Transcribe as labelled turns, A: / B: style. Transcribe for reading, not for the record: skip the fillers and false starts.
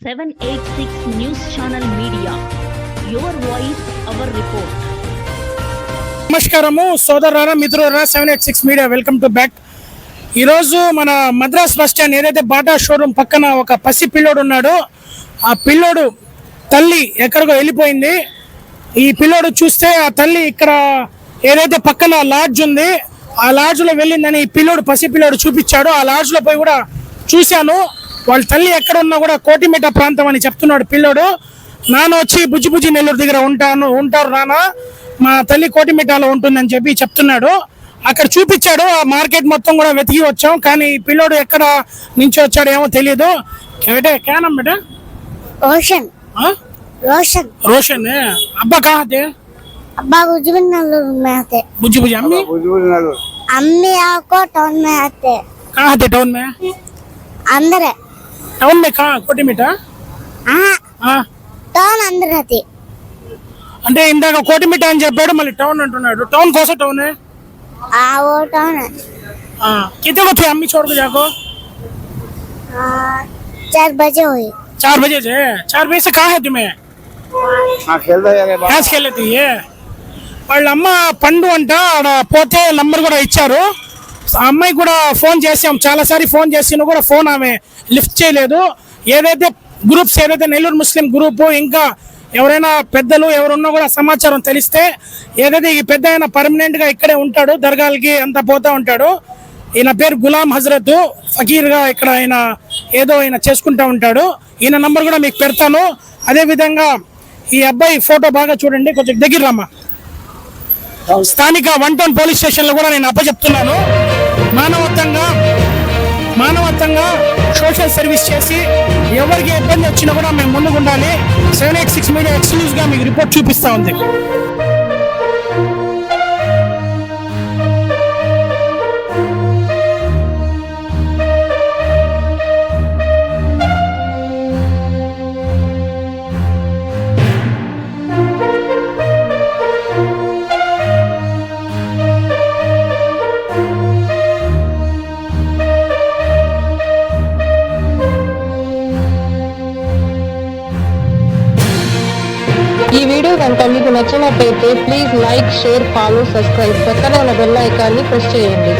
A: 786 News Channel Media. Your voice, our report.
B: నమస్కారము సోదరులారా మిత్రులారా 786 మీడియా వెల్కమ్ టు బ్యాక్. ఈరోజు మన మద్రాస్ బస్ స్టాండ్ ఏదైతే బాటా షోరూమ్ పక్కన ఒక పసి పిల్లోడు ఉన్నాడో ఆ పిల్లోడు తల్లి ఎక్కడికో వెళ్ళిపోయింది. ఈ పిల్లోడు చూస్తే ఆ తల్లి ఇక్కడ ఏదైతే పక్కన లాడ్జ్ ఉంది ఆ లాడ్జ్లో వెళ్ళిందని ఈ పిల్లోడు పసి పిల్లోడు చూపించాడు. ఆ లాడ్జ్లో పోయి కూడా చూశాను. వాళ్ళ తల్లి ఎక్కడ ఉన్నా కూడా కోటిమిట్ట ప్రాంతం అని చెప్తున్నాడు పిల్లోడు. నాన్న వచ్చి బుజ్జి నెల్లూరు దగ్గర ఉంటారు నాన్న, మా తల్లి కోటిమిట్టలో ఉంటుందని చెప్పి చెప్తున్నాడు. అక్కడ చూపించాడు. ఆ మార్కెట్ మొత్తం కూడా వెతికి వచ్చాం, కానీ పిల్లోడు ఎక్కడ నుంచి వచ్చాడు ఏమో తెలియదు. క్యానం బేటా
C: रोशन रोशन
B: रोशन है. अब्बा कहाँ थे?
C: अब्बा बुजुर्ग में आते,
B: बुज्जी अम्मी
C: अम्मी आपको टाउन में आते,
B: कहाँ थे टाउन में?
C: अंदर है
B: टाउन में कहाँ కోటిమిట్ట?
C: टाउन अंदर रहती.
B: అంటే ఇందాక కోటిమిట్ట అని చెప్పాడు, మళ్ళీ టౌన్ అంటున్నాడు. టౌన్ కోసం టౌన్ है
C: वो टाउन है.
B: कितने को थे अम्मी छोड़ के जाको?
C: 4 बजे हुई.
B: 4 बजे से 4 बजे से कहाँ है तुम्हें? మ్యాచ్ खेलती है. వాళ్ళ అమ్మ పండు అంట ఆడ పోతే నంబర్ కూడా ఇచ్చారు. ఆ అమ్మాయి కూడా ఫోన్ చేసాం, చాలాసారి ఫోన్ చేసినా కూడా ఫోన్ ఆమె లిఫ్ట్ చేయలేదు. ఏదైతే గ్రూప్స్ ఏదైతే నెల్లూరు ముస్లిం గ్రూపు ఇంకా ఎవరైనా పెద్దలు ఎవరున్నా కూడా సమాచారం తెలిస్తే, ఏదైతే ఈ పెద్ద ఆయన పర్మనెంట్గా ఇక్కడే ఉంటాడు, దర్గాలకి అంతా పోతూ ఉంటాడు. ఈయన పేరు గులాం హజరత్, ఫకీర్గా ఇక్కడ ఆయన ఏదో ఆయన చేసుకుంటూ ఉంటాడు. ఈయన నంబర్ కూడా మీకు పెడతాను. అదేవిధంగా ఈ అబ్బాయి ఫోటో బాగా చూడండి, కొంచెం దగ్గర రమ్మా. స్థానిక 1 టౌన్ పోలీస్ స్టేషన్లో కూడా నేను అప్పచెప్తున్నాను. మానవత్వంగా సోషల్ సర్వీస్ చేసి ఎవరికి ఇబ్బంది వచ్చినా కూడా మేము ముందుకు ఉండాలి. 786 మీడియా ఎక్స్క్లూజివ్గా మీకు రిపోర్ట్ చూపిస్తూ ఉంది.
D: ఈ వీడియో కనుక మీకు నచ్చినట్లయితే please like, share, follow, subscribe. పక్కనే ఉన్న బెల్ ఐకాన్ని ప్రెస్ చేయండి.